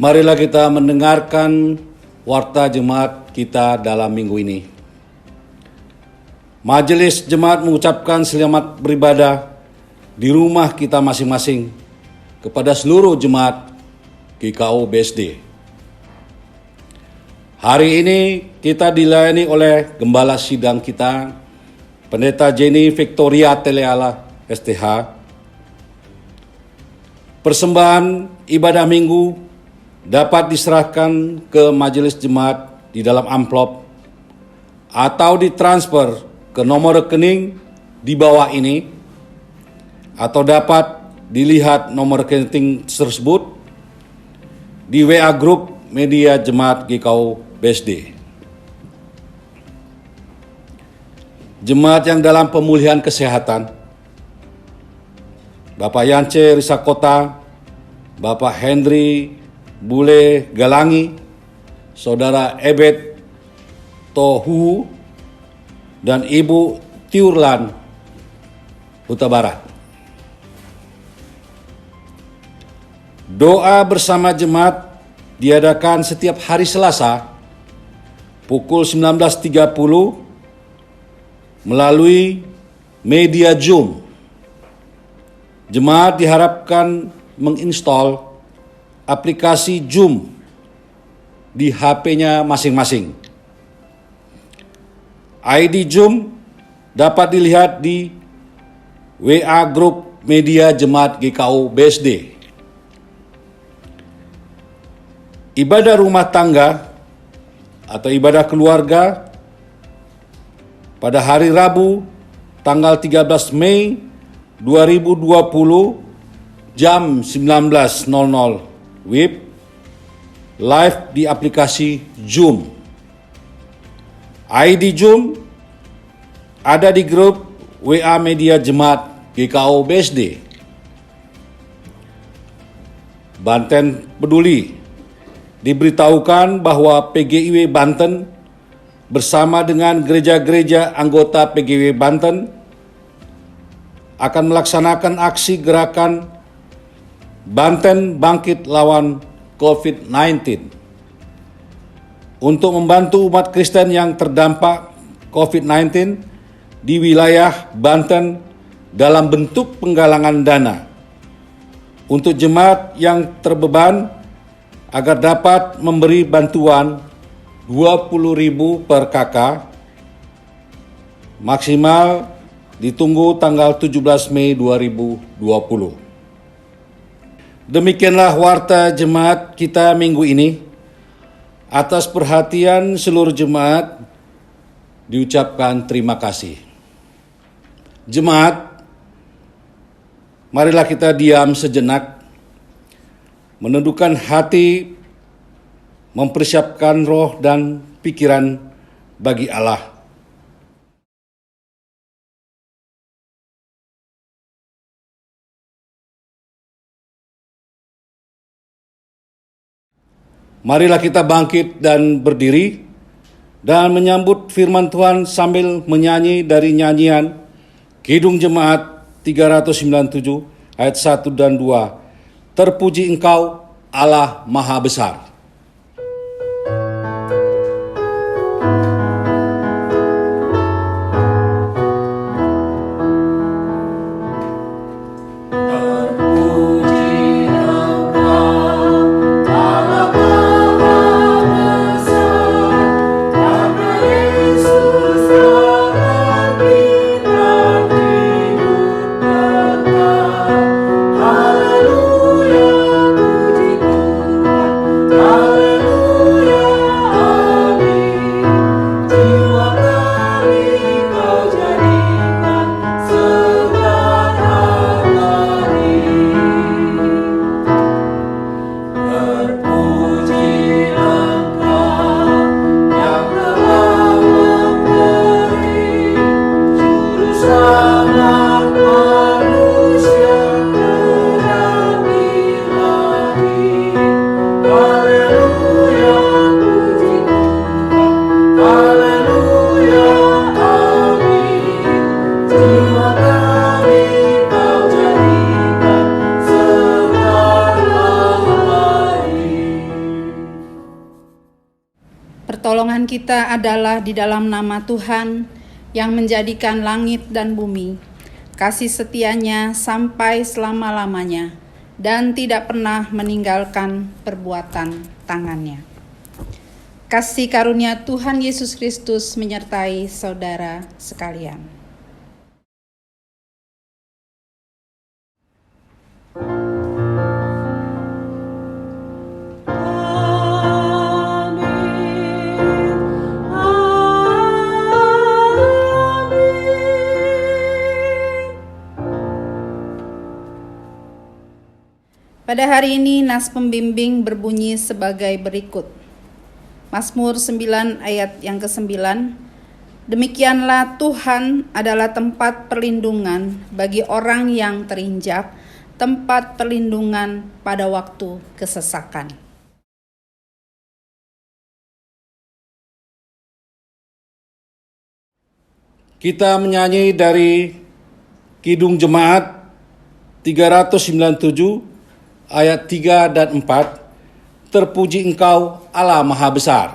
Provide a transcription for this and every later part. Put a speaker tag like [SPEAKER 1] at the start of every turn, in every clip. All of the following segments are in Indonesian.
[SPEAKER 1] Marilah kita mendengarkan warta jemaat kita dalam minggu ini. Majelis jemaat mengucapkan selamat beribadah di rumah kita masing-masing kepada seluruh jemaat GKO BSD. Hari ini kita dilayani oleh Gembala Sidang kita, Pendeta Jenny Victoria Teleala, STH. Persembahan ibadah minggu dapat diserahkan ke majelis jemaat di dalam amplop atau ditransfer ke nomor rekening di bawah ini, atau dapat dilihat nomor rekening tersebut di WA Group Media Jemaat GKO BSD. Jemaat yang dalam pemulihan kesehatan, Bapak Yance Risakota, Bapak Henry Bule Galangi, Saudara Ebet Tohu, dan Ibu Tiurlan Huta Barat. Doa bersama jemaat diadakan setiap hari Selasa pukul 19.30 melalui media Zoom. Jemaat diharapkan menginstal aplikasi Zoom di HP-nya masing-masing. ID Zoom dapat dilihat di WA Group Media Jemaat GKO BSD. Ibadah rumah tangga atau ibadah keluarga pada hari Rabu tanggal 13 Mei 2020 jam 19.00 WIB live di aplikasi Zoom. ID Zoom ada di grup WA Media Jemaat GKO BSD. Banten Peduli diberitahukan bahwa PGIW Banten bersama dengan gereja-gereja anggota PGIW Banten akan melaksanakan aksi gerakan Banten Bangkit Lawan COVID-19 untuk membantu umat Kristen yang terdampak COVID-19 di wilayah Banten dalam bentuk penggalangan dana untuk jemaat yang terbeban agar dapat memberi bantuan 20.000 per kakak, maksimal ditunggu tanggal 17 Mei 2020. Demikianlah warta jemaat kita minggu ini. Atas perhatian seluruh jemaat diucapkan terima kasih. Jemaat, marilah kita diam sejenak, menundukkan hati, mempersiapkan roh dan pikiran bagi Allah. Marilah kita bangkit dan berdiri dan menyambut firman Tuhan sambil menyanyi dari nyanyian Kidung Jemaat 397 ayat 1 dan 2. Terpuji Engkau Allah Maha Besar.
[SPEAKER 2] Iman kita adalah di dalam nama Tuhan yang menjadikan langit dan bumi, kasih setianya sampai selama-lamanya, dan tidak pernah meninggalkan perbuatan tangannya. Kasih karunia Tuhan Yesus Kristus menyertai saudara sekalian. Pada hari ini nas pembimbing berbunyi sebagai berikut. Mazmur 9 ayat yang ke-9. Demikianlah Tuhan adalah tempat perlindungan bagi orang yang terinjak, tempat perlindungan pada waktu kesesakan.
[SPEAKER 1] Kita menyanyi dari Kidung Jemaat 397 ayat 3 dan 4, Terpuji Engkau Allah Maha Besar.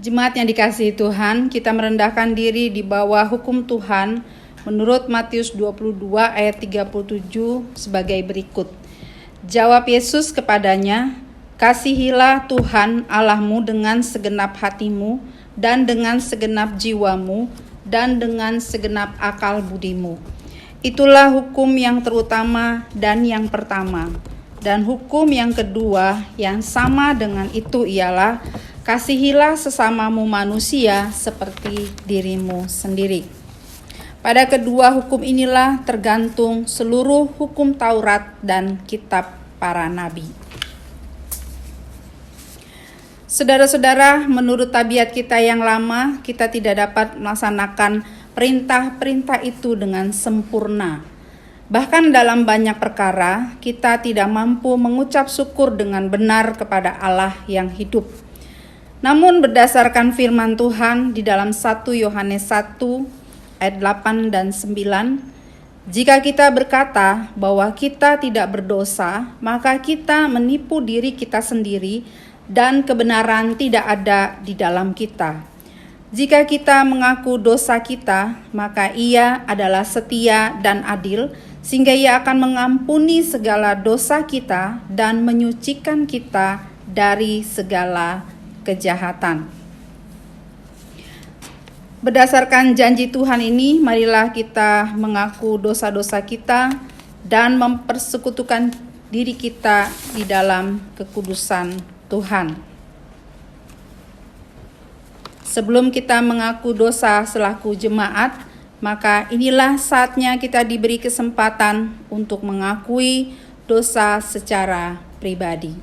[SPEAKER 2] Jemaat yang dikasihi Tuhan, kita merendahkan diri di bawah hukum Tuhan menurut Matius 22 ayat 37 sebagai berikut. Jawab Yesus kepadanya, "Kasihilah Tuhan Allahmu dengan segenap hatimu dan dengan segenap jiwamu dan dengan segenap akal budimu. Itulah hukum yang terutama dan yang pertama. Dan hukum yang kedua yang sama dengan itu ialah, kasihilah sesamamu manusia seperti dirimu sendiri." Pada kedua hukum inilah tergantung seluruh hukum Taurat dan kitab para nabi. Saudara-saudara, menurut tabiat kita yang lama, kita tidak dapat melaksanakan perintah-perintah itu dengan sempurna. Bahkan dalam banyak perkara, kita tidak mampu mengucap syukur dengan benar kepada Allah yang hidup. Namun berdasarkan firman Tuhan di dalam 1 Yohanes 1 ayat 8 dan 9, jika kita berkata bahwa kita tidak berdosa, maka kita menipu diri kita sendiri dan kebenaran tidak ada di dalam kita. Jika kita mengaku dosa kita, maka Ia adalah setia dan adil, sehingga Ia akan mengampuni segala dosa kita dan menyucikan kita dari segala kejahatan. Berdasarkan janji Tuhan ini, marilah kita mengaku dosa-dosa kita dan mempersekutukan diri kita di dalam kekudusan Tuhan. Sebelum kita mengaku dosa selaku jemaat, maka inilah saatnya kita diberi kesempatan untuk mengakui dosa secara pribadi.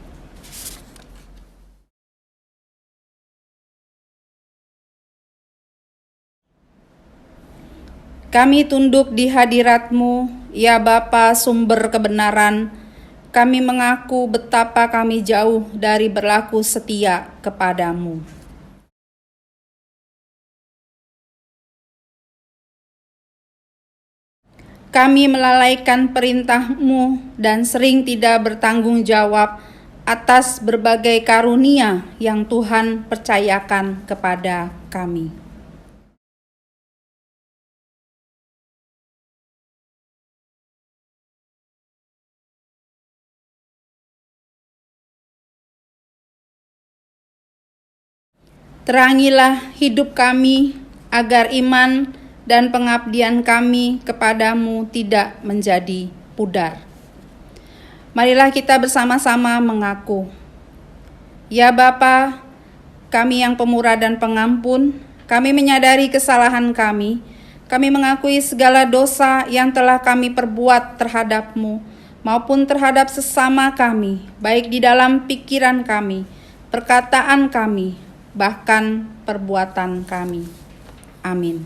[SPEAKER 2] Kami tunduk di hadirat-Mu, ya Bapa sumber kebenaran. Kami mengaku betapa kami jauh dari berlaku setia kepadamu. Kami melalaikan perintah-Mu dan sering tidak bertanggung jawab atas berbagai karunia yang Tuhan percayakan kepada kami. Terangilah hidup kami, agar iman dan pengabdian kami kepadamu tidak menjadi pudar. Marilah kita bersama-sama mengaku. Ya Bapa, kami yang pemurah dan pengampun, kami menyadari kesalahan kami. Kami mengakui segala dosa yang telah kami perbuat terhadap-Mu, maupun terhadap sesama kami, baik di dalam pikiran kami, perkataan kami, bahkan perbuatan kami. Amin.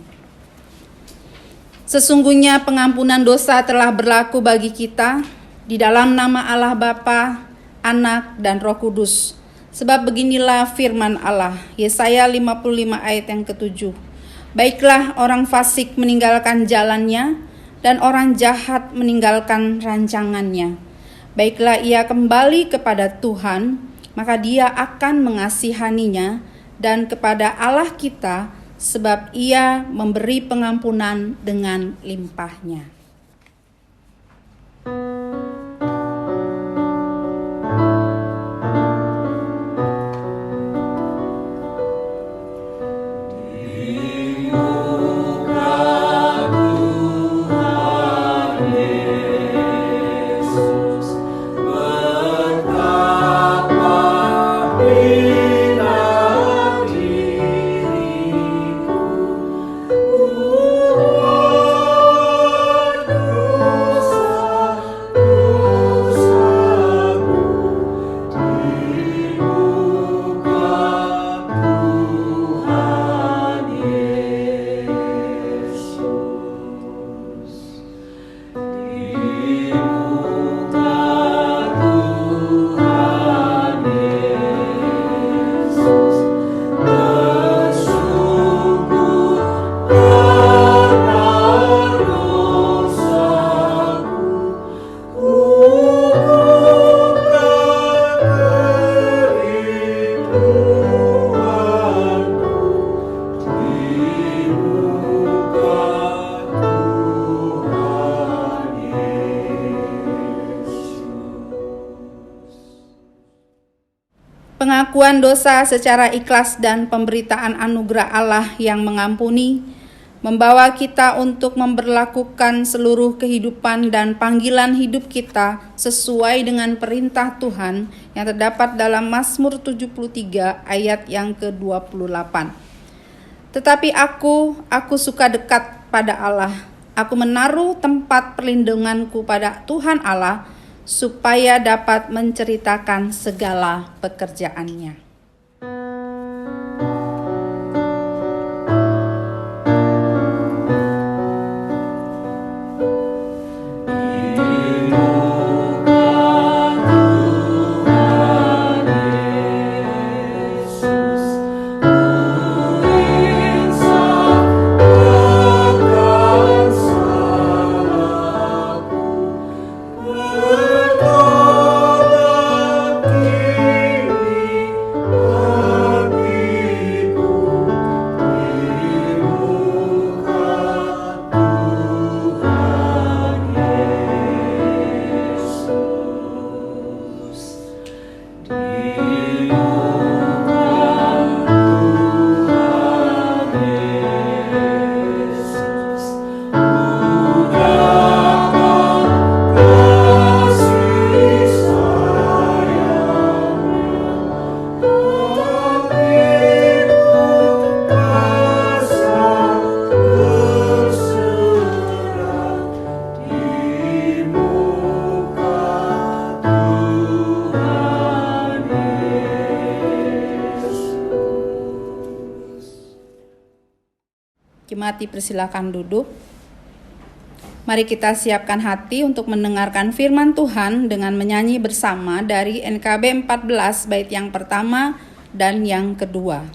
[SPEAKER 2] Sesungguhnya pengampunan dosa telah berlaku bagi kita di dalam nama Allah Bapa, Anak, dan Roh Kudus. Sebab beginilah firman Allah, Yesaya 55 ayat yang ke-7. Baiklah orang fasik meninggalkan jalannya, dan orang jahat meninggalkan rancangannya. Baiklah ia kembali kepada Tuhan, maka Dia akan mengasihaninya, dan kepada Allah kita, sebab Ia memberi pengampunan dengan limpahnya. Pengakuan dosa secara ikhlas dan pemberitaan anugerah Allah yang mengampuni membawa kita untuk memberlakukan seluruh kehidupan dan panggilan hidup kita sesuai dengan perintah Tuhan yang terdapat dalam Mazmur 73 ayat yang ke-28. Tetapi aku suka dekat pada Allah. Aku menaruh tempat perlindunganku pada Tuhan Allah, supaya dapat menceritakan segala pekerjaannya. Jemaat dipersilakan duduk. Mari kita siapkan hati untuk mendengarkan firman Tuhan dengan menyanyi bersama dari NKB 14 bait yang pertama dan yang kedua.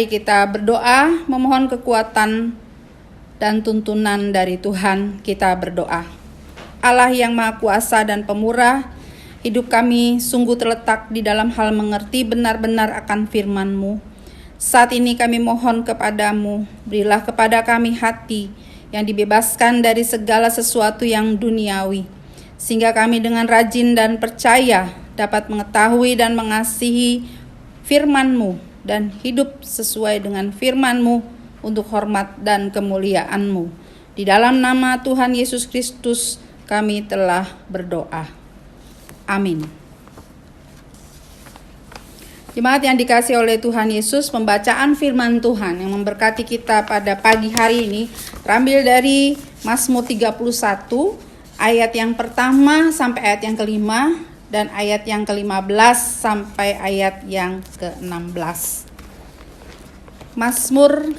[SPEAKER 2] Mari kita berdoa memohon kekuatan dan tuntunan dari Tuhan. Kita berdoa. Allah yang Maha Kuasa dan Pemurah, hidup kami sungguh terletak di dalam hal mengerti benar-benar akan firman-Mu. Saat ini kami mohon kepadamu, berilah kepada kami hati yang dibebaskan dari segala sesuatu yang duniawi, sehingga kami dengan rajin dan percaya dapat mengetahui dan mengasihi firman-Mu dan hidup sesuai dengan firman-Mu untuk hormat dan kemuliaan-Mu. Di dalam nama Tuhan Yesus Kristus kami telah berdoa. Amin. Jemaat yang dikasihi oleh Tuhan Yesus, pembacaan firman Tuhan yang memberkati kita pada pagi hari ini terambil dari Mazmur 31 ayat yang pertama sampai ayat yang kelima dan ayat yang ke-15 sampai ayat yang ke-16. Mazmur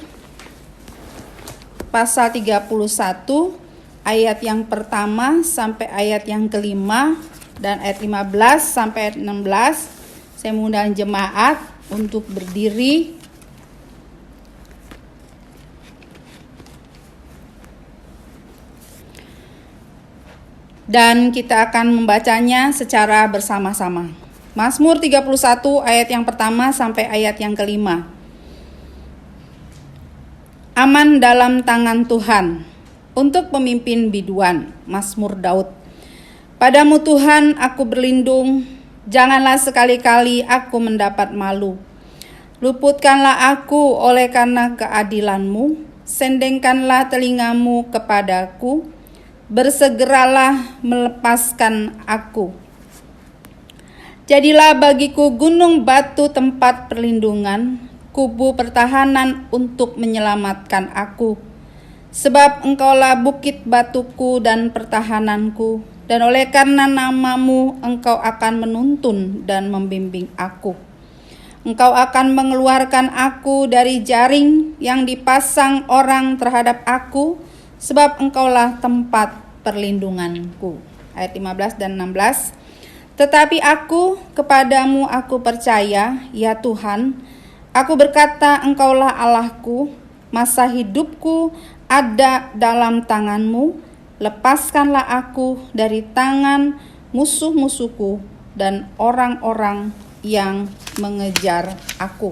[SPEAKER 2] pasal 31 ayat yang pertama sampai ayat yang kelima dan ayat 15 sampai ayat 16. Saya mengundang jemaat untuk berdiri. Dan kita akan membacanya secara bersama-sama. Mazmur 31 ayat yang pertama sampai ayat yang kelima. Aman dalam tangan Tuhan. Untuk pemimpin biduan, Mazmur Daud. Padamu Tuhan aku berlindung, janganlah sekali-kali aku mendapat malu. Luputkanlah aku oleh karena keadilan-Mu, sendengkanlah telingamu kepadaku, bersegeralah melepaskan aku. Jadilah bagiku gunung batu tempat perlindungan, kubu pertahanan untuk menyelamatkan aku. Sebab Engkaulah bukit batuku dan pertahananku, dan oleh karena nama-Mu Engkau akan menuntun dan membimbing aku. Engkau akan mengeluarkan aku dari jaring yang dipasang orang terhadap aku, sebab Engkaulah tempat perlindunganku. Ayat 15 dan 16. Tetapi aku, kepadamu aku percaya, ya Tuhan. Aku berkata, Engkaulah Allahku, masa hidupku ada dalam tangan-Mu. Lepaskanlah aku dari tangan musuh-musuhku dan orang-orang yang mengejar aku.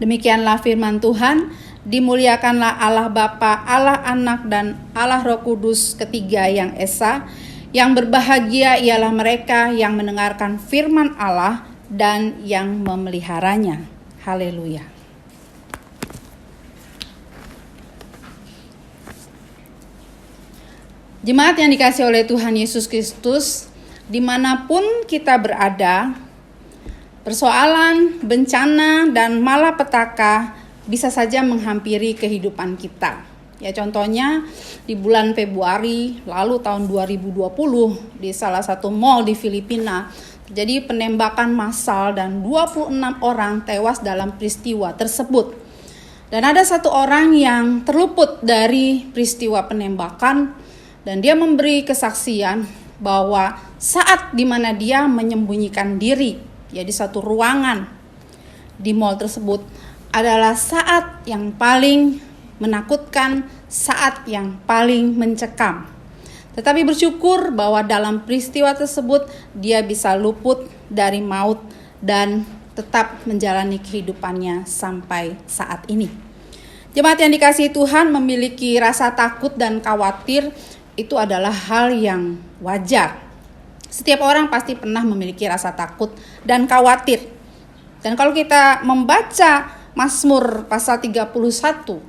[SPEAKER 2] Demikianlah firman Tuhan. Dimuliakanlah Allah Bapa, Allah Anak, dan Allah Roh Kudus, ketiga yang esa. Yang berbahagia ialah mereka yang mendengarkan firman Allah dan yang memeliharanya. Haleluya. Jemaat yang dikasihi oleh Tuhan Yesus Kristus, dimanapun kita berada, persoalan, bencana, dan malapetaka bisa saja menghampiri kehidupan kita. Ya, contohnya di bulan Februari lalu tahun 2020 di salah satu mall di Filipina terjadi penembakan massal dan 26 orang tewas dalam peristiwa tersebut. Dan ada satu orang yang terluput dari peristiwa penembakan dan dia memberi kesaksian bahwa saat di mana dia menyembunyikan diri ya di satu ruangan di mall tersebut adalah saat yang paling menakutkan, saat yang paling mencekam. Tetapi bersyukur bahwa dalam peristiwa tersebut dia bisa luput dari maut dan tetap menjalani kehidupannya sampai saat ini. Jemaat yang dikasihi Tuhan, memiliki rasa takut dan khawatir itu adalah hal yang wajar. Setiap orang pasti pernah memiliki rasa takut dan khawatir. Dan kalau kita membaca Mazmur pasal 31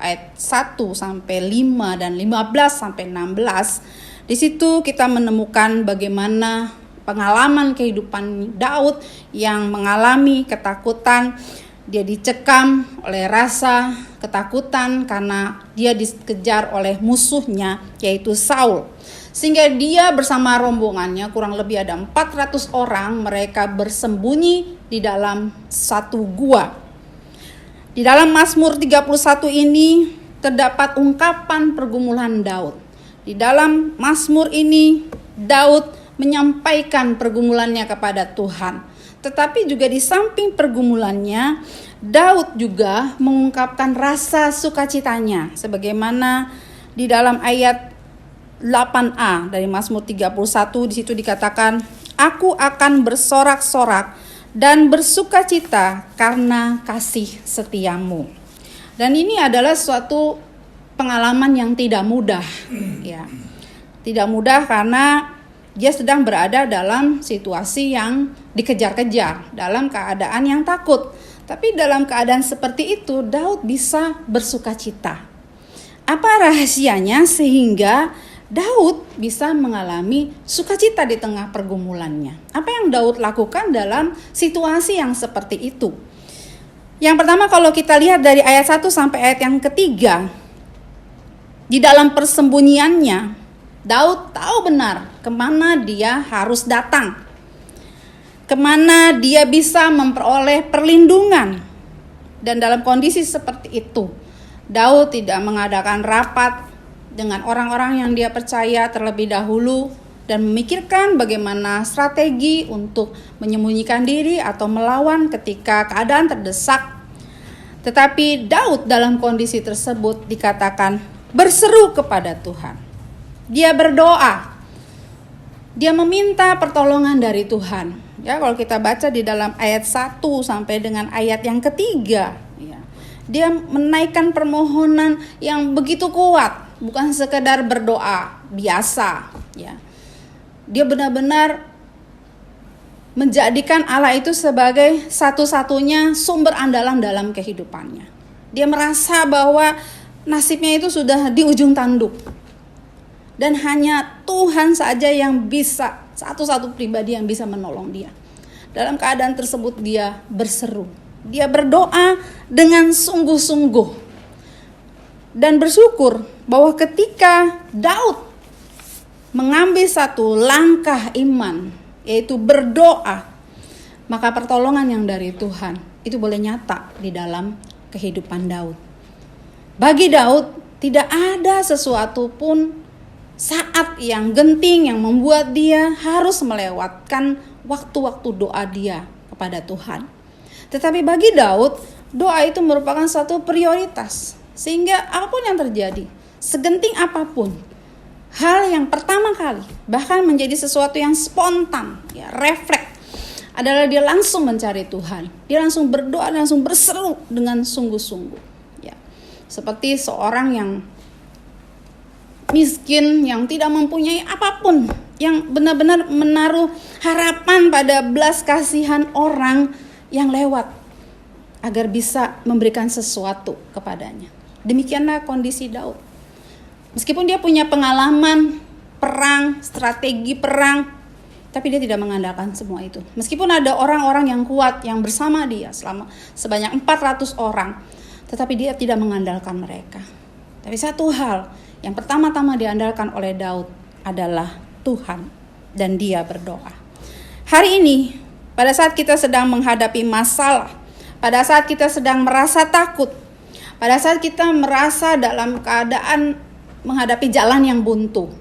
[SPEAKER 2] ayat 1 sampai 5 dan 15 sampai 16, di situ kita menemukan bagaimana pengalaman kehidupan Daud yang mengalami ketakutan. Dia dicekam oleh rasa ketakutan karena dia dikejar oleh musuhnya yaitu Saul. Sehingga dia bersama rombongannya kurang lebih ada 400 orang, mereka bersembunyi di dalam satu gua. Di dalam Mazmur 31 ini terdapat ungkapan pergumulan Daud. Di dalam Mazmur ini Daud menyampaikan pergumulannya kepada Tuhan. tetapi juga di samping pergumulannya, Daud juga mengungkapkan rasa sukacitanya sebagaimana di dalam ayat 8a dari Mazmur 31. Di situ dikatakan, "Aku akan bersorak-sorak dan bersukacita karena kasih setiamu." Dan ini adalah suatu pengalaman yang tidak mudah, ya. Tidak mudah karena dia sedang berada dalam situasi yang dikejar-kejar, dalam keadaan yang takut. Tapi dalam keadaan seperti itu, Daud bisa bersukacita. Apa rahasianya sehingga Daud bisa mengalami sukacita di tengah pergumulannya? Apa yang Daud lakukan dalam situasi yang seperti itu? Yang pertama, kalau kita lihat dari ayat 1 sampai ayat yang ketiga, di dalam persembunyiannya, Daud tahu benar kemana dia harus datang, kemana dia bisa memperoleh perlindungan. Dan dalam kondisi seperti itu, Daud tidak mengadakan rapat dengan orang-orang yang dia percaya terlebih dahulu dan memikirkan bagaimana strategi untuk menyembunyikan diri atau melawan ketika keadaan terdesak. Tetapi Daud dalam kondisi tersebut dikatakan berseru kepada Tuhan. Dia berdoa. Dia meminta pertolongan dari Tuhan. Ya, kalau kita baca di dalam ayat 1 sampai dengan ayat yang ketiga, ya, dia menaikkan permohonan yang begitu kuat, bukan sekedar berdoa biasa, ya. Dia benar-benar menjadikan Allah itu sebagai satu-satunya sumber andalan dalam kehidupannya. Dia merasa bahwa nasibnya itu sudah di ujung tanduk. Dan hanya Tuhan saja yang bisa, satu-satu pribadi yang bisa menolong dia. Dalam keadaan tersebut dia berseru. Dia berdoa dengan sungguh-sungguh. Dan bersyukur bahwa ketika Daud mengambil satu langkah iman, yaitu berdoa, maka pertolongan yang dari Tuhan itu boleh nyata di dalam kehidupan Daud. Bagi Daud tidak ada sesuatu pun saat yang genting yang membuat dia harus melewatkan waktu-waktu doa dia kepada Tuhan. Tetapi bagi Daud, doa itu merupakan suatu prioritas. Sehingga apapun yang terjadi, segenting apapun, hal yang pertama kali, bahkan menjadi sesuatu yang spontan, ya, refleks, adalah dia langsung mencari Tuhan. Dia langsung berdoa, langsung berseru dengan sungguh-sungguh. Ya. Seperti seorang yang miskin, yang tidak mempunyai apapun, yang benar-benar menaruh harapan pada belas kasihan orang yang lewat agar bisa memberikan sesuatu kepadanya. Demikianlah kondisi Daud. Meskipun dia punya pengalaman perang, strategi perang, tapi dia tidak mengandalkan semua itu. Meskipun ada orang-orang yang kuat yang bersama dia sebanyak 400 orang, tetapi dia tidak mengandalkan mereka. Tapi satu hal yang pertama-tama diandalkan oleh Daud adalah Tuhan, dan dia berdoa. Hari ini, pada saat kita sedang menghadapi masalah, pada saat kita sedang merasa takut, pada saat kita merasa dalam keadaan menghadapi jalan yang buntu,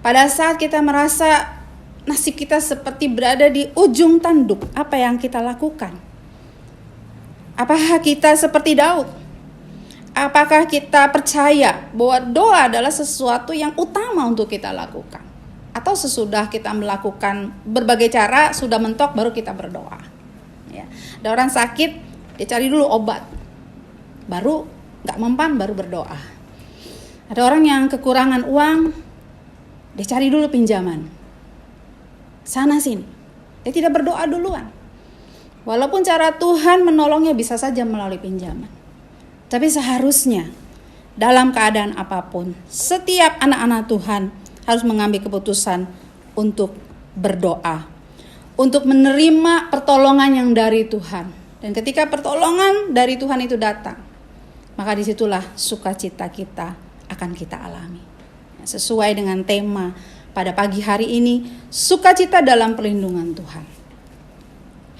[SPEAKER 2] pada saat kita merasa nasib kita seperti berada di ujung tanduk, apa yang kita lakukan? Apakah kita seperti Daud? Apakah kita percaya bahwa doa adalah sesuatu yang utama untuk kita lakukan? Atau sesudah kita melakukan berbagai cara, sudah mentok, baru kita berdoa? Ya. Ada orang sakit, dia cari dulu obat, baru gak mempan, baru berdoa. Ada orang yang kekurangan uang, dia cari dulu pinjaman, sana sini, dia tidak berdoa duluan. Walaupun cara Tuhan menolongnya bisa saja melalui pinjaman, tapi seharusnya dalam keadaan apapun, setiap anak-anak Tuhan harus mengambil keputusan untuk berdoa, untuk menerima pertolongan yang dari Tuhan. Dan ketika pertolongan dari Tuhan itu datang, maka disitulah sukacita kita akan kita alami. Sesuai dengan tema pada pagi hari ini, sukacita dalam perlindungan Tuhan.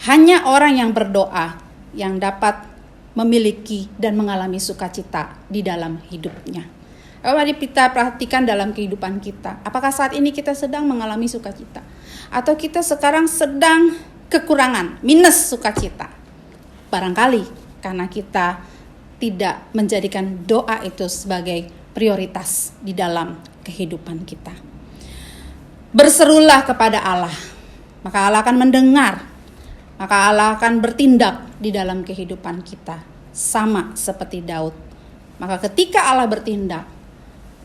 [SPEAKER 2] Hanya orang yang berdoa yang dapat memiliki dan mengalami sukacita di dalam hidupnya. Mari kita perhatikan dalam kehidupan kita. Apakah saat ini kita sedang mengalami sukacita? Atau kita sekarang sedang kekurangan, minus sukacita. Barangkali karena kita tidak menjadikan doa itu sebagai prioritas di dalam kehidupan kita. Berserulah kepada Allah, maka Allah akan mendengar, maka Allah akan bertindak di dalam kehidupan kita, sama seperti Daud. Maka ketika Allah bertindak,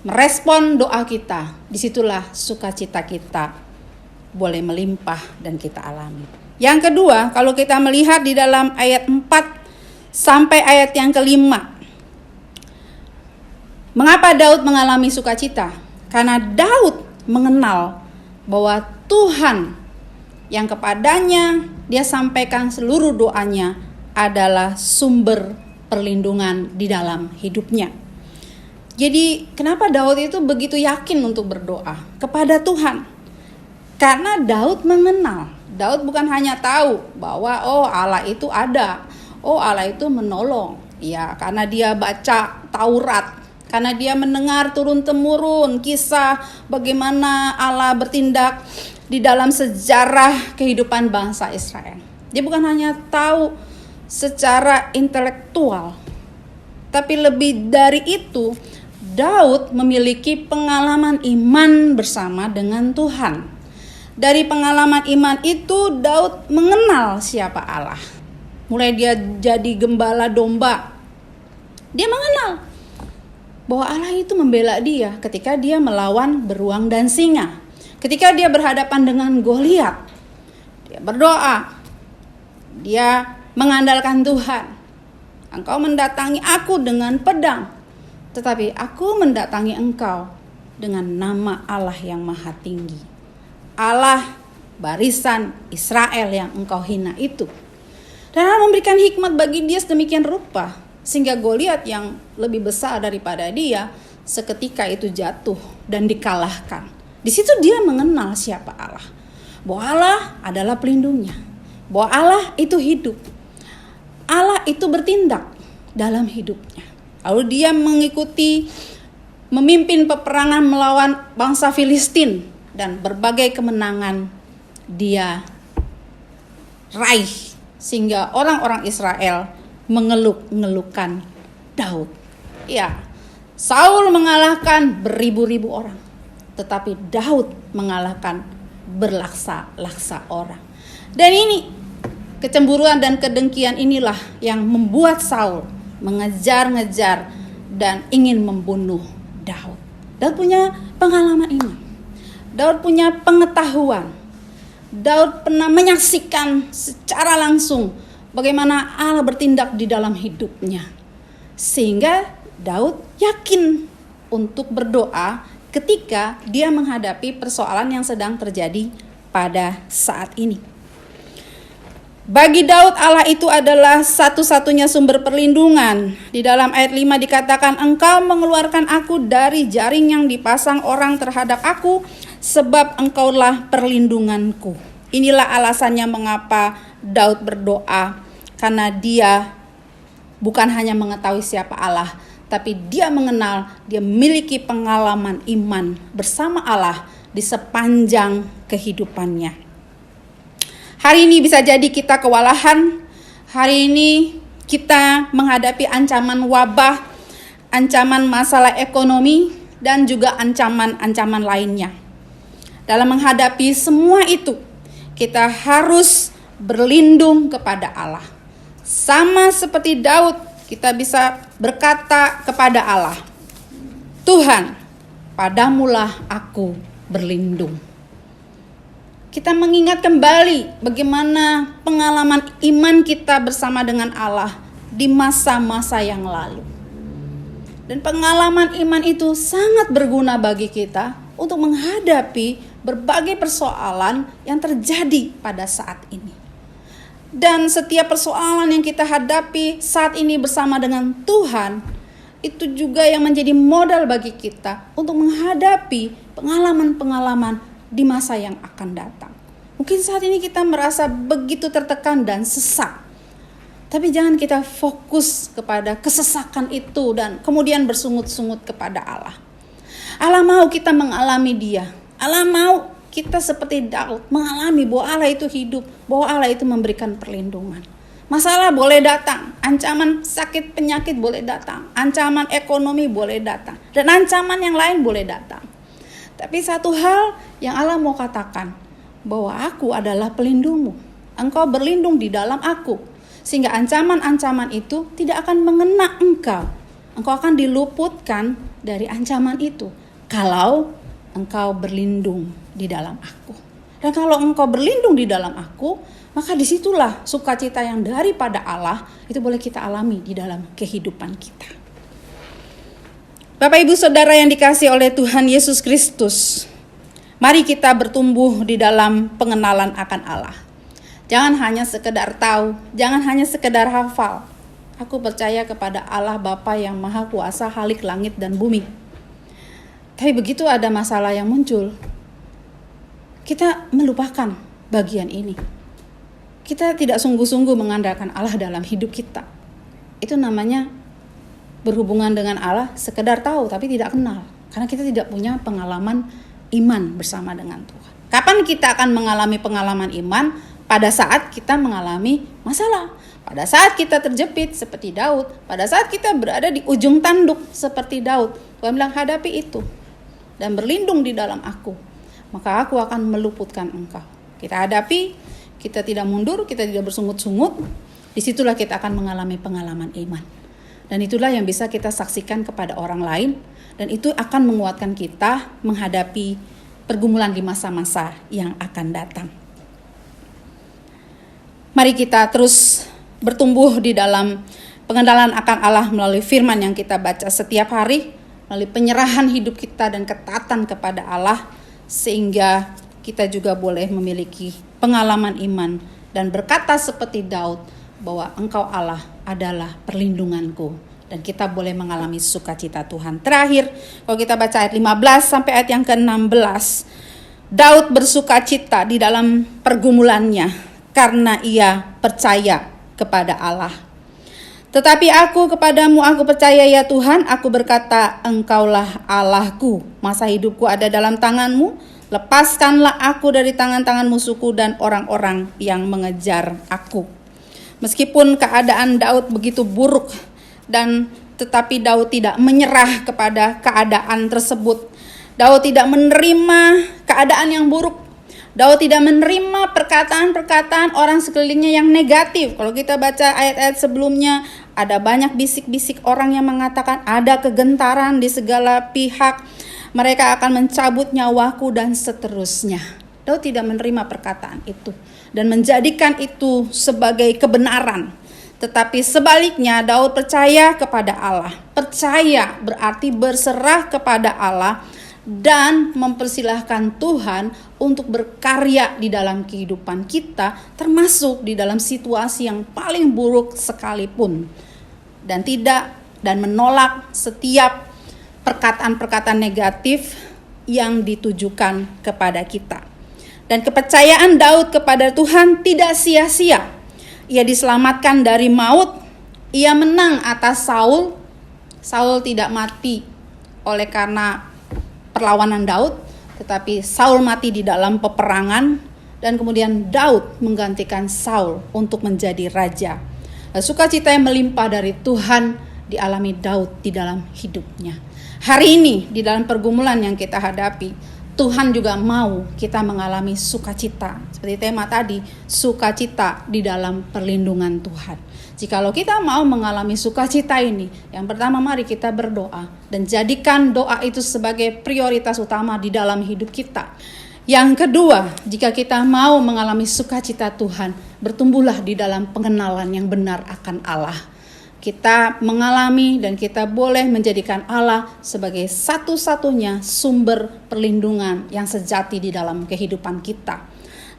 [SPEAKER 2] merespon doa kita, disitulah sukacita kita boleh melimpah dan kita alami. Yang kedua, kalau kita melihat di dalam ayat 4 sampai ayat yang kelima, mengapa Daud mengalami sukacita? Karena Daud mengenal bahwa Tuhan yang kepadanya dia sampaikan seluruh doanya adalah sumber perlindungan di dalam hidupnya. Jadi kenapa Daud itu begitu yakin untuk berdoa kepada Tuhan? Karena Daud mengenal. Daud bukan hanya tahu bahwa Allah itu ada, Allah itu menolong. Ya, karena dia baca Taurat, karena dia mendengar turun-temurun kisah bagaimana Allah bertindak di dalam sejarah kehidupan bangsa Israel. Dia bukan hanya tahu secara intelektual, tapi lebih dari itu, Daud memiliki pengalaman iman bersama dengan Tuhan. Dari pengalaman iman itu, Daud mengenal siapa Allah. Mulai dia jadi gembala domba, dia mengenal bahwa Allah itu membela dia ketika dia melawan beruang dan singa. Ketika dia berhadapan dengan Goliat, dia berdoa, dia mengandalkan Tuhan. Engkau mendatangi aku dengan pedang, tetapi aku mendatangi engkau dengan nama Allah yang maha tinggi. Allah barisan Israel yang engkau hina itu. Dan Allah memberikan hikmat bagi dia sedemikian rupa, sehingga Goliat yang lebih besar daripada dia seketika itu jatuh dan dikalahkan. Di situ dia mengenal siapa Allah. Bahwa Allah adalah pelindungnya. Bahwa Allah itu hidup. Allah itu bertindak dalam hidupnya. Lalu dia memimpin peperangan melawan bangsa Filistin. Dan berbagai kemenangan dia raih. Sehingga orang-orang Israel mengeluk-ngelukan Daud. Ya, Saul mengalahkan beribu-ribu orang. Tetapi Daud mengalahkan berlaksa-laksa orang. Dan ini kecemburuan dan kedengkian inilah yang membuat Saul mengejar-ngejar dan ingin membunuh Daud. Daud punya pengalaman iman. Daud punya pengetahuan. Daud pernah menyaksikan secara langsung bagaimana Allah bertindak di dalam hidupnya. Sehingga Daud yakin untuk berdoa ketika dia menghadapi persoalan yang sedang terjadi pada saat ini. Bagi Daud Allah itu adalah satu-satunya sumber perlindungan. Di dalam ayat 5 dikatakan, engkau mengeluarkan aku dari jaring yang dipasang orang terhadap aku, sebab engkaulah perlindunganku. Inilah alasannya mengapa Daud berdoa, karena dia bukan hanya mengetahui siapa Allah, tapi dia mengenal, dia memiliki pengalaman iman bersama Allah di sepanjang kehidupannya. Hari ini bisa jadi kita kewalahan, hari ini kita menghadapi ancaman wabah, ancaman masalah ekonomi, dan juga ancaman-ancaman lainnya. Dalam menghadapi semua itu, kita harus berlindung kepada Allah. Sama seperti Daud, kita bisa berkata kepada Allah, Tuhan, padamulah aku berlindung. Kita mengingat kembali bagaimana pengalaman iman kita bersama dengan Allah di masa-masa yang lalu. Dan pengalaman iman itu sangat berguna bagi kita untuk menghadapi berbagai persoalan yang terjadi pada saat ini. Dan setiap persoalan yang kita hadapi saat ini bersama dengan Tuhan, itu juga yang menjadi modal bagi kita untuk menghadapi pengalaman-pengalaman di masa yang akan datang. Mungkin saat ini kita merasa begitu tertekan dan sesak. Tapi jangan kita fokus kepada kesesakan itu dan kemudian bersungut-sungut kepada Allah. Allah mau kita mengalami Dia. Allah mau kita seperti Daud mengalami bahwa Allah itu hidup, bahwa Allah itu memberikan perlindungan. Masalah boleh datang, ancaman sakit penyakit boleh datang, ancaman ekonomi boleh datang, dan ancaman yang lain boleh datang. Tapi satu hal yang Allah mau katakan, bahwa aku adalah pelindungmu. Engkau berlindung di dalam aku, sehingga ancaman-ancaman itu tidak akan mengena engkau. Engkau akan diluputkan dari ancaman itu kalau engkau berlindung di dalam aku. Dan kalau engkau berlindung di dalam aku, maka disitulah sukacita yang daripada Allah itu boleh kita alami di dalam kehidupan kita. Bapak Ibu Saudara yang dikasihi oleh Tuhan Yesus Kristus, mari kita bertumbuh di dalam pengenalan akan Allah. Jangan hanya sekedar tahu, jangan hanya sekedar hafal. Aku percaya kepada Allah Bapa yang Maha Kuasa, Khalik langit dan bumi. Tapi begitu ada masalah yang muncul, kita melupakan bagian ini. Kita tidak sungguh-sungguh mengandalkan Allah dalam hidup kita. Itu namanya berhubungan dengan Allah sekedar tahu tapi tidak kenal. Karena kita tidak punya pengalaman iman bersama dengan Tuhan. Kapan kita akan mengalami pengalaman iman? Pada saat kita mengalami masalah. Pada saat kita terjepit seperti Daud. Pada saat kita berada di ujung tanduk seperti Daud. Tuhan bilang hadapi itu. Dan berlindung di dalam aku. Maka aku akan meluputkan engkau. Kita hadapi, kita tidak mundur, kita tidak bersungut-sungut. Disitulah kita akan mengalami pengalaman iman. Dan itulah yang bisa kita saksikan kepada orang lain. Dan itu akan menguatkan kita menghadapi pergumulan di masa-masa yang akan datang. Mari kita terus bertumbuh di dalam pengenalan akan Allah melalui firman yang kita baca setiap hari, melalui penyerahan hidup kita dan ketaatan kepada Allah, sehingga kita juga boleh memiliki pengalaman iman dan berkata seperti Daud bahwa Engkau Allah adalah perlindunganku, dan kita boleh mengalami sukacita Tuhan. Terakhir, kalau kita baca ayat 15 sampai ayat yang ke-16, Daud bersukacita di dalam pergumulannya karena ia percaya kepada Allah. Tetapi aku kepadamu aku percaya ya Tuhan, aku berkata Engkaulah Allahku, masa hidupku ada dalam tanganmu, lepaskanlah aku dari tangan-tangan musuhku dan orang-orang yang mengejar aku. Meskipun keadaan Daud begitu buruk, dan tetapi Daud tidak menyerah kepada keadaan tersebut. Daud tidak menerima keadaan yang buruk. Daud tidak menerima perkataan-perkataan orang sekelilingnya yang negatif. Kalau kita baca ayat-ayat sebelumnya, ada banyak bisik-bisik orang yang mengatakan ada kegentaran di segala pihak. Mereka akan mencabut nyawaku dan seterusnya. Daud tidak menerima perkataan itu dan menjadikan itu sebagai kebenaran. Tetapi sebaliknya Daud percaya kepada Allah. Percaya berarti berserah kepada Allah dan mempersilahkan Tuhan untuk berkarya di dalam kehidupan kita, termasuk di dalam situasi yang paling buruk sekalipun, dan menolak setiap perkataan-perkataan negatif yang ditujukan kepada kita. Dan kepercayaan Daud kepada Tuhan tidak sia-sia. Ia diselamatkan dari maut, ia menang atas Saul. Saul tidak mati oleh karena perlawanan Daud, tetapi Saul mati di dalam peperangan, dan kemudian Daud menggantikan Saul untuk menjadi raja. Sukacita yang melimpah dari Tuhan dialami Daud di dalam hidupnya. Hari ini di dalam pergumulan yang kita hadapi, Tuhan juga mau kita mengalami sukacita. Seperti tema tadi, sukacita di dalam perlindungan Tuhan. Jikalau kita mau mengalami sukacita ini, yang pertama mari kita berdoa dan jadikan doa itu sebagai prioritas utama di dalam hidup kita. Yang kedua, jika kita mau mengalami sukacita Tuhan, bertumbuhlah di dalam pengenalan yang benar akan Allah. Kita mengalami dan kita boleh menjadikan Allah sebagai satu-satunya sumber perlindungan yang sejati di dalam kehidupan kita.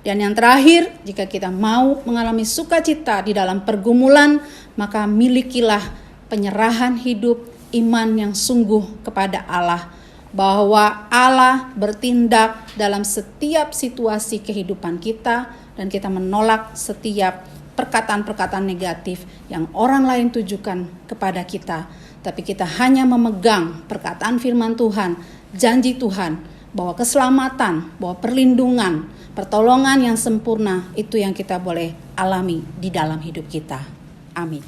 [SPEAKER 2] Dan yang terakhir, jika kita mau mengalami sukacita di dalam pergumulan, maka milikilah penyerahan hidup, iman yang sungguh kepada Allah, bahwa Allah bertindak dalam setiap situasi kehidupan kita, dan kita menolak setiap perkataan-perkataan negatif yang orang lain tujukan kepada kita. Tapi kita hanya memegang perkataan firman Tuhan, janji Tuhan, bahwa keselamatan, bahwa perlindungan, pertolongan yang sempurna itu yang kita boleh alami di dalam hidup kita. Amin.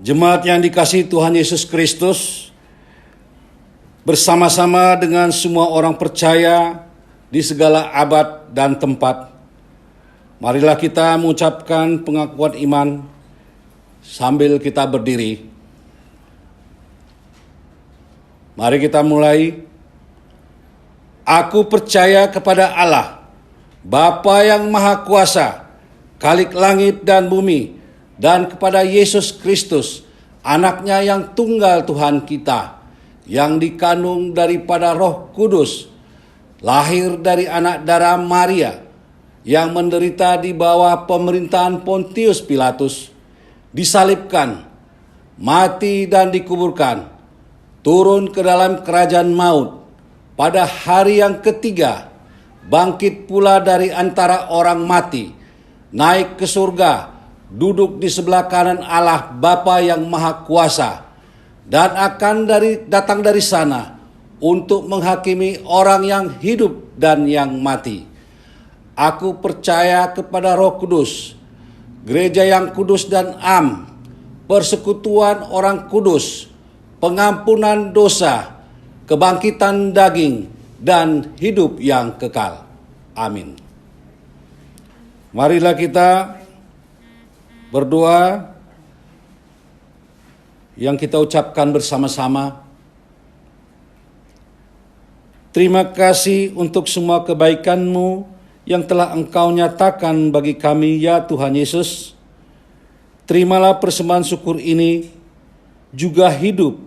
[SPEAKER 1] Jemaat yang dikasihi Tuhan Yesus Kristus, bersama-sama dengan semua orang percaya di segala abad dan tempat, marilah kita mengucapkan pengakuan iman sambil kita berdiri. Mari kita mulai. Aku percaya kepada Allah, Bapa yang Maha Kuasa, Khalik langit dan bumi, dan kepada Yesus Kristus, anaknya yang tunggal Tuhan kita, yang dikandung daripada Roh Kudus, lahir dari anak darah Maria, yang menderita di bawah pemerintahan Pontius Pilatus, disalibkan, mati dan dikuburkan, turun ke dalam kerajaan maut, pada hari yang ketiga, bangkit pula dari antara orang mati, naik ke surga, duduk di sebelah kanan Allah Bapa yang Maha Kuasa, dan akan datang dari sana untuk menghakimi orang yang hidup dan yang mati. Aku percaya kepada Roh Kudus, gereja yang kudus dan am, persekutuan orang kudus, pengampunan dosa, kebangkitan daging, dan hidup yang kekal. Amin. Marilah kita berdoa yang kita ucapkan bersama-sama. Terima kasih untuk semua kebaikan-Mu yang telah Engkau nyatakan bagi kami, ya Tuhan Yesus. Terimalah persembahan syukur ini, juga hidup,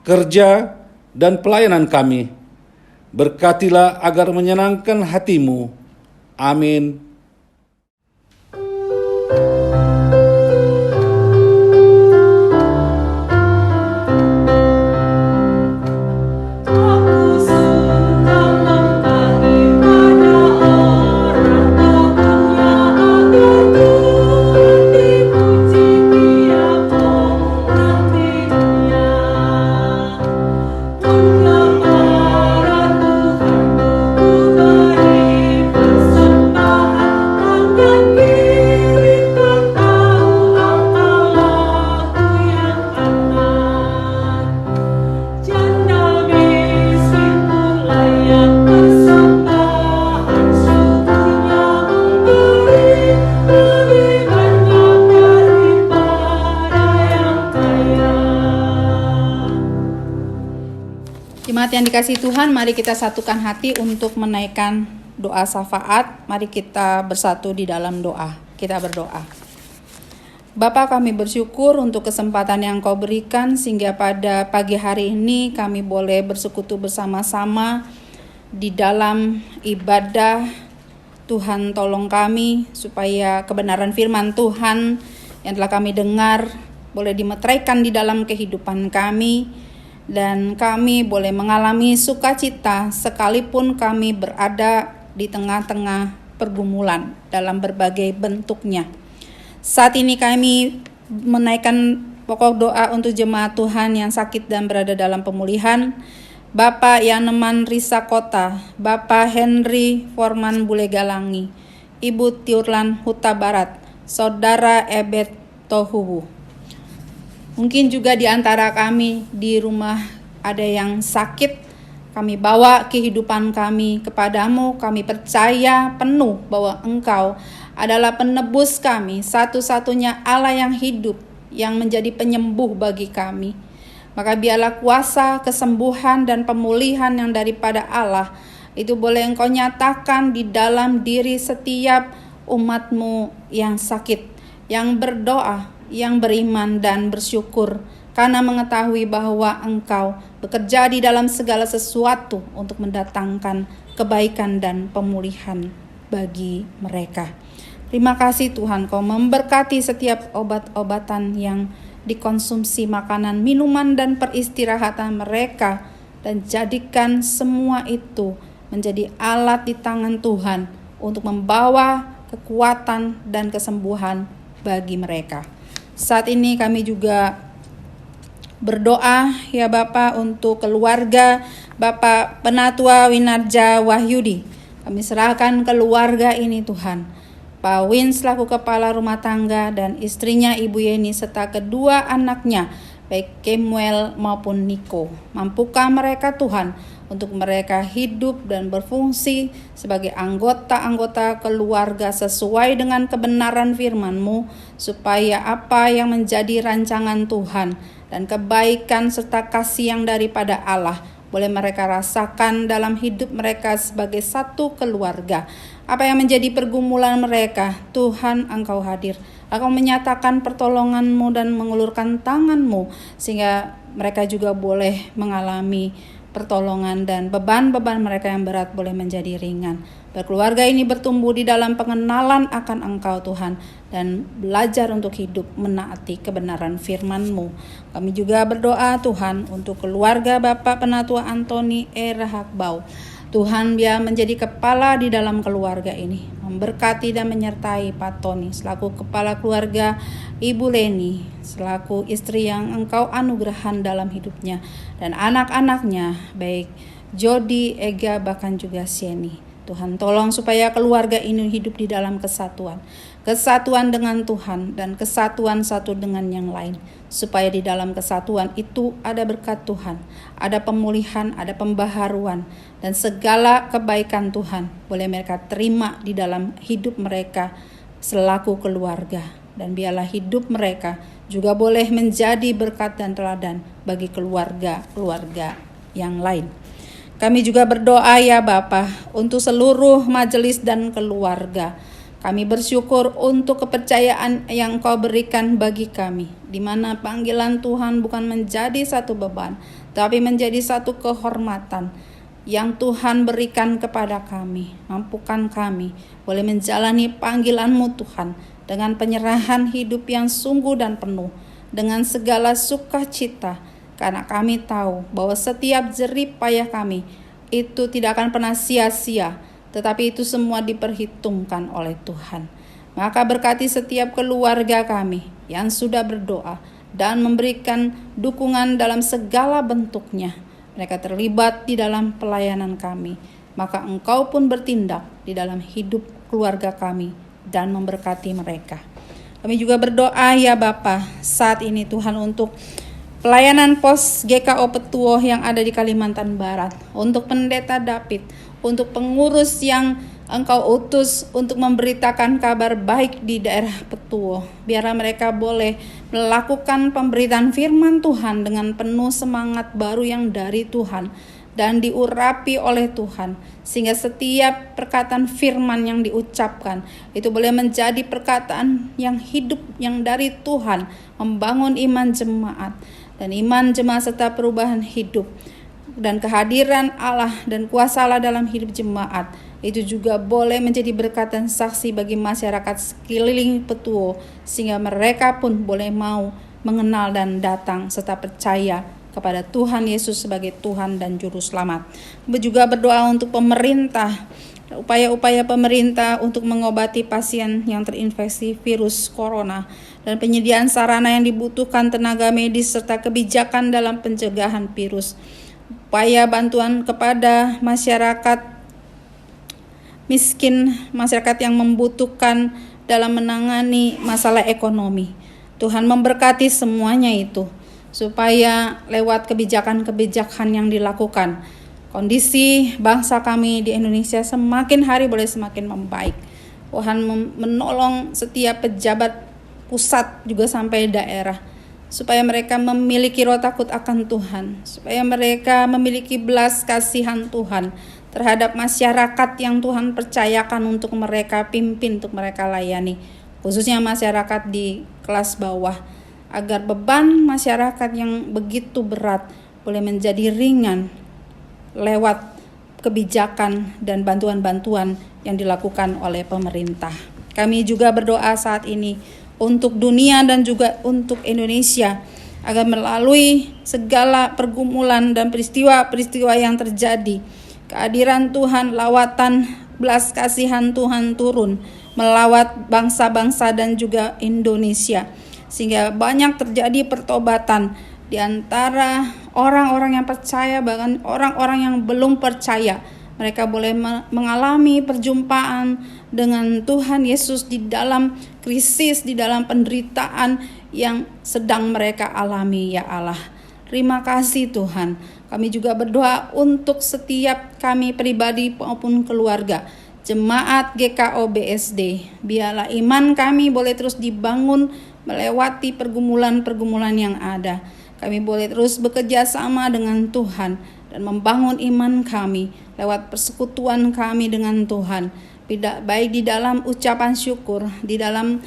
[SPEAKER 1] kerja, dan pelayanan kami. Berkatilah agar menyenangkan hati-Mu. Amin.
[SPEAKER 2] Jemaat yang dikasihi Tuhan, mari kita satukan hati untuk menaikkan doa syafaat. Mari kita bersatu di dalam doa. Kita berdoa. Bapa, kami bersyukur untuk kesempatan yang Kau berikan sehingga pada pagi hari ini kami boleh bersekutu bersama-sama di dalam ibadah. Tuhan, tolong kami supaya kebenaran firman Tuhan yang telah kami dengar boleh dimeteraikan di dalam kehidupan kami, dan kami boleh mengalami sukacita sekalipun kami berada di tengah-tengah pergumulan dalam berbagai bentuknya. Saat ini kami menaikkan pokok doa untuk jemaat Tuhan yang sakit dan berada dalam pemulihan. Bapak Yaneman Risa Kota, Bapak Henry Forman Bulegalangi, Ibu Tiurlan Huta Barat, Saudara Ebet Tohubu. Mungkin juga di antara kami di rumah ada yang sakit, kami bawa kehidupan kami kepadamu. Kami percaya penuh bahwa Engkau adalah penebus kami, satu-satunya Allah yang hidup, yang menjadi penyembuh bagi kami. Maka biarlah kuasa kesembuhan dan pemulihan yang daripada Allah itu boleh Engkau nyatakan di dalam diri setiap umat-Mu yang sakit, yang berdoa, yang beriman dan bersyukur karena mengetahui bahwa Engkau bekerja di dalam segala sesuatu untuk mendatangkan kebaikan dan pemulihan bagi mereka. Terima kasih Tuhan, Kau memberkati setiap obat-obatan yang dikonsumsi, makanan, minuman dan peristirahatan mereka, dan jadikan semua itu menjadi alat di tangan Tuhan untuk membawa kekuatan dan kesembuhan bagi mereka. Saat ini kami juga berdoa ya Bapak untuk keluarga Bapak Penatua Winarja Wahyudi. Kami serahkan keluarga ini Tuhan. Pak Win selaku kepala rumah tangga dan istrinya Ibu Yeni serta kedua anaknya baik Kemuel maupun Niko. Mampukah mereka Tuhan untuk mereka hidup dan berfungsi sebagai anggota-anggota keluarga sesuai dengan kebenaran firman-Mu, supaya apa yang menjadi rancangan Tuhan dan kebaikan serta kasih yang daripada Allah boleh mereka rasakan dalam hidup mereka sebagai satu keluarga. Apa yang menjadi pergumulan mereka, Tuhan Engkau hadir. Engkau menyatakan pertolongan-Mu dan mengulurkan tangan-Mu sehingga mereka juga boleh mengalami pertolongan dan beban-beban mereka yang berat boleh menjadi ringan. Keluarga ini bertumbuh di dalam pengenalan akan Engkau Tuhan dan belajar untuk hidup menaati kebenaran firman-Mu. Kami juga berdoa Tuhan untuk keluarga Bapak Penatua Antoni Rahakbau. Tuhan biar menjadi kepala di dalam keluarga ini, memberkati dan menyertai Pak Tony selaku kepala keluarga, Ibu Leni selaku istri yang Engkau anugerahkan dalam hidupnya, dan anak-anaknya baik Jody, Ega bahkan juga Sieni. Tuhan tolong supaya keluarga ini hidup di dalam kesatuan dengan Tuhan dan kesatuan satu dengan yang lain, supaya di dalam kesatuan itu ada berkat Tuhan, ada pemulihan, ada pembaharuan, dan segala kebaikan Tuhan boleh mereka terima di dalam hidup mereka selaku keluarga, dan biarlah hidup mereka juga boleh menjadi berkat dan teladan bagi keluarga-keluarga yang lain. Kami juga berdoa ya Bapa untuk seluruh majelis dan keluarga. Kami bersyukur untuk kepercayaan yang Kau berikan bagi kami, di mana panggilan Tuhan bukan menjadi satu beban, tapi menjadi satu kehormatan yang Tuhan berikan kepada kami. Mampukan kami boleh menjalani panggilan-Mu Tuhan dengan penyerahan hidup yang sungguh dan penuh, dengan segala sukacita, karena kami tahu bahwa setiap jerih payah kami itu tidak akan pernah sia-sia, tetapi itu semua diperhitungkan oleh Tuhan. Maka berkati setiap keluarga kami yang sudah berdoa dan memberikan dukungan dalam segala bentuknya. Mereka terlibat di dalam pelayanan kami. Maka Engkau pun bertindak di dalam hidup keluarga kami dan memberkati mereka. Kami juga berdoa ya Bapa saat ini Tuhan untuk pelayanan pos GKO Petuo yang ada di Kalimantan Barat, untuk Pendeta David, untuk pengurus yang Engkau utus untuk memberitakan kabar baik di daerah Petuo. Biarlah mereka boleh melakukan pemberitaan firman Tuhan dengan penuh semangat baru yang dari Tuhan dan diurapi oleh Tuhan, sehingga setiap perkataan firman yang diucapkan itu boleh menjadi perkataan yang hidup yang dari Tuhan, membangun iman jemaat dan iman jemaat serta perubahan hidup, dan kehadiran Allah dan kuasa Allah dalam hidup jemaat itu juga boleh menjadi berkat dan saksi bagi masyarakat sekeliling Petuo, sehingga mereka pun boleh mau mengenal dan datang serta percaya kepada Tuhan Yesus sebagai Tuhan dan Juru Selamat. Kami juga berdoa untuk pemerintah upaya-upaya pemerintah untuk mengobati pasien yang terinfeksi virus corona, dan penyediaan sarana yang dibutuhkan tenaga medis serta kebijakan dalam pencegahan virus. Upaya bantuan kepada masyarakat miskin, masyarakat yang membutuhkan dalam menangani masalah ekonomi. Tuhan memberkati semuanya itu, supaya lewat kebijakan-kebijakan yang dilakukan, kondisi bangsa kami di Indonesia semakin hari boleh semakin membaik. Tuhan menolong setiap pejabat pusat juga sampai daerah, supaya mereka memiliki roh takut akan Tuhan, supaya mereka memiliki belas kasihan Tuhan terhadap masyarakat yang Tuhan percayakan untuk mereka pimpin, untuk mereka layani, khususnya masyarakat di kelas bawah, agar beban masyarakat yang begitu berat boleh menjadi ringan lewat kebijakan dan bantuan-bantuan yang dilakukan oleh pemerintah. Kami juga berdoa saat ini untuk dunia dan juga untuk Indonesia, agar melalui segala pergumulan dan peristiwa-peristiwa yang terjadi, kehadiran Tuhan, lawatan belas kasihan Tuhan turun melawat bangsa-bangsa dan juga Indonesia, sehingga banyak terjadi pertobatan di antara orang-orang yang percaya, bahkan orang-orang yang belum percaya. Mereka boleh mengalami perjumpaan dengan Tuhan Yesus di dalam krisis, di dalam penderitaan yang sedang mereka alami, ya Allah. Terima kasih Tuhan. Kami juga berdoa untuk setiap kami pribadi maupun keluarga, jemaat GKO BSD. Biarlah iman kami boleh terus dibangun melewati pergumulan-pergumulan yang ada. Kami boleh terus bekerja sama dengan Tuhan dan membangun iman kami lewat persekutuan kami dengan Tuhan, baik di dalam ucapan syukur, di dalam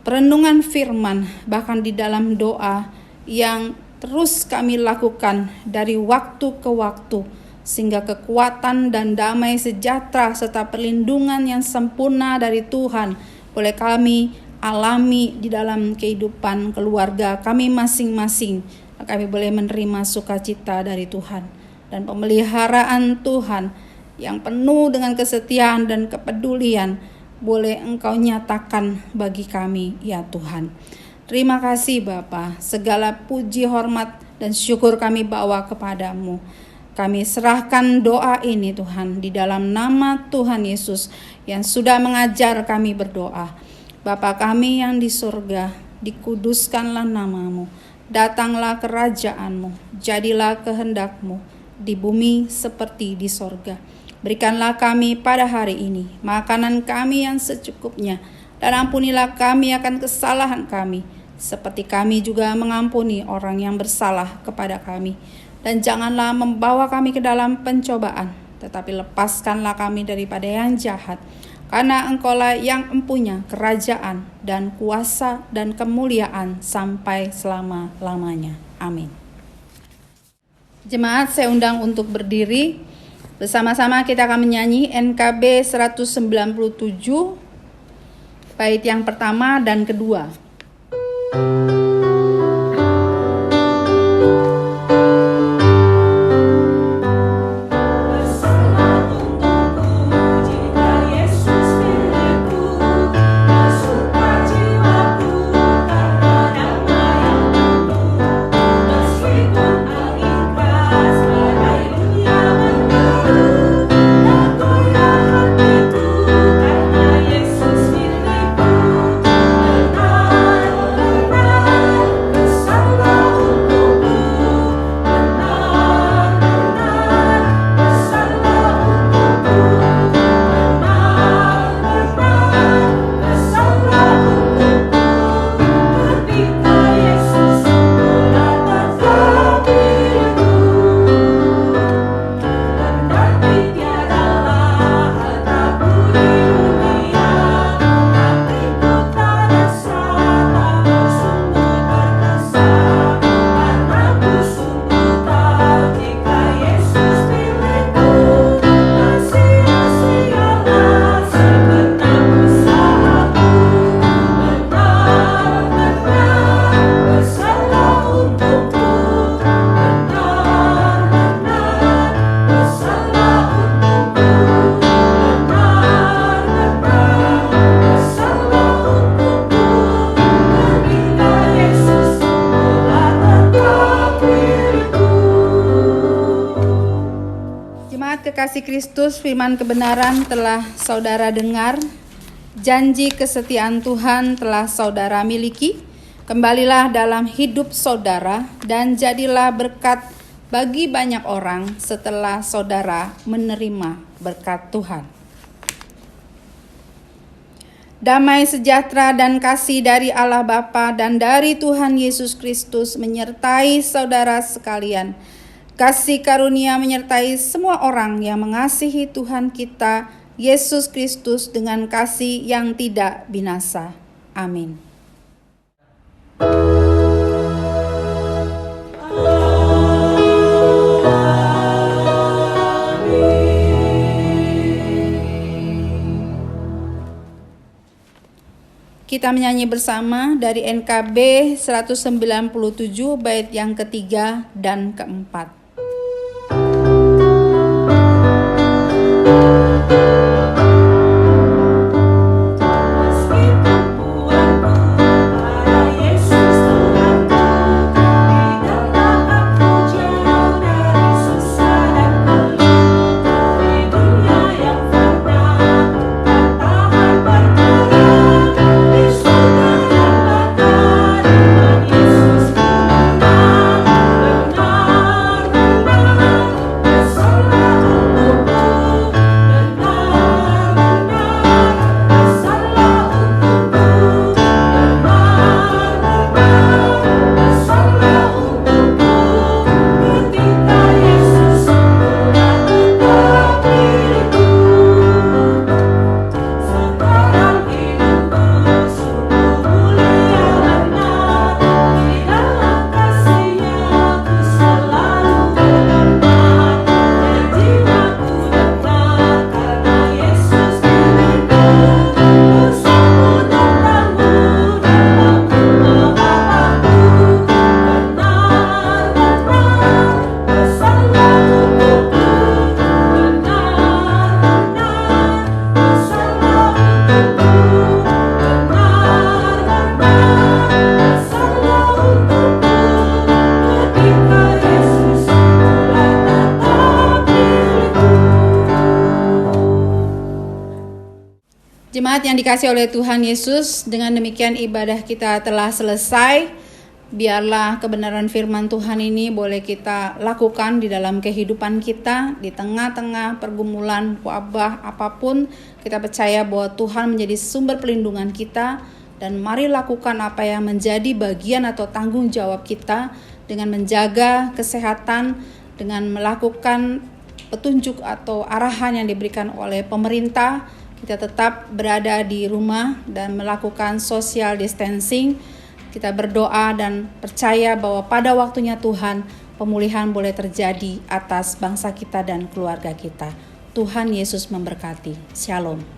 [SPEAKER 2] perenungan firman, bahkan di dalam doa yang terus kami lakukan dari waktu ke waktu, sehingga kekuatan dan damai sejahtera serta perlindungan yang sempurna dari Tuhan boleh kami alami di dalam kehidupan keluarga kami masing-masing. Kami boleh menerima sukacita dari Tuhan dan pemeliharaan Tuhan yang penuh dengan kesetiaan dan kepedulian boleh Engkau nyatakan bagi kami, ya Tuhan. Terima kasih Bapa, segala puji, hormat, dan syukur kami bawa kepadamu. Kami serahkan doa ini Tuhan di dalam nama Tuhan Yesus yang sudah mengajar kami berdoa. Bapa kami yang di surga, dikuduskanlah namamu, datanglah kerajaanmu, jadilah kehendakmu di bumi seperti di sorga. Berikanlah kami pada hari ini makanan kami yang secukupnya, dan ampunilah kami akan kesalahan kami, seperti kami juga mengampuni orang yang bersalah kepada kami. Dan janganlah membawa kami ke dalam pencobaan, tetapi lepaskanlah kami daripada yang jahat. Karena Engkaulah yang empunya kerajaan dan kuasa dan kemuliaan sampai selama-lamanya. Amin. Jemaat, saya undang untuk berdiri. Bersama-sama kita akan menyanyi NKB 197, bait yang pertama dan kedua.
[SPEAKER 3] Yesus milikku,
[SPEAKER 2] kekasih Kristus, firman kebenaran telah saudara dengar, janji kesetiaan Tuhan telah saudara miliki. Kembalilah dalam hidup saudara dan jadilah berkat bagi banyak orang setelah saudara menerima berkat Tuhan. Damai sejahtera dan kasih dari Allah Bapa dan dari Tuhan Yesus Kristus menyertai saudara sekalian. Kasih karunia menyertai semua orang yang mengasihi Tuhan kita, Yesus Kristus, dengan kasih yang tidak binasa. Amin. Kita menyanyi bersama dari NKB 197 bait yang ketiga dan keempat. Jemaat yang dikasihi oleh Tuhan Yesus, dengan demikian ibadah kita telah selesai. Biarlah kebenaran firman Tuhan ini boleh kita lakukan di dalam kehidupan kita, di tengah-tengah pergumulan, wabah, apapun. Kita percaya bahwa Tuhan menjadi sumber pelindungan kita, dan mari lakukan apa yang menjadi bagian atau tanggung jawab kita dengan menjaga kesehatan, dengan melakukan petunjuk atau arahan yang diberikan oleh pemerintah. Kita tetap berada di rumah dan melakukan social distancing. Kita berdoa dan percaya bahwa pada waktunya Tuhan, pemulihan boleh terjadi atas bangsa kita dan keluarga kita. Tuhan Yesus memberkati. Shalom.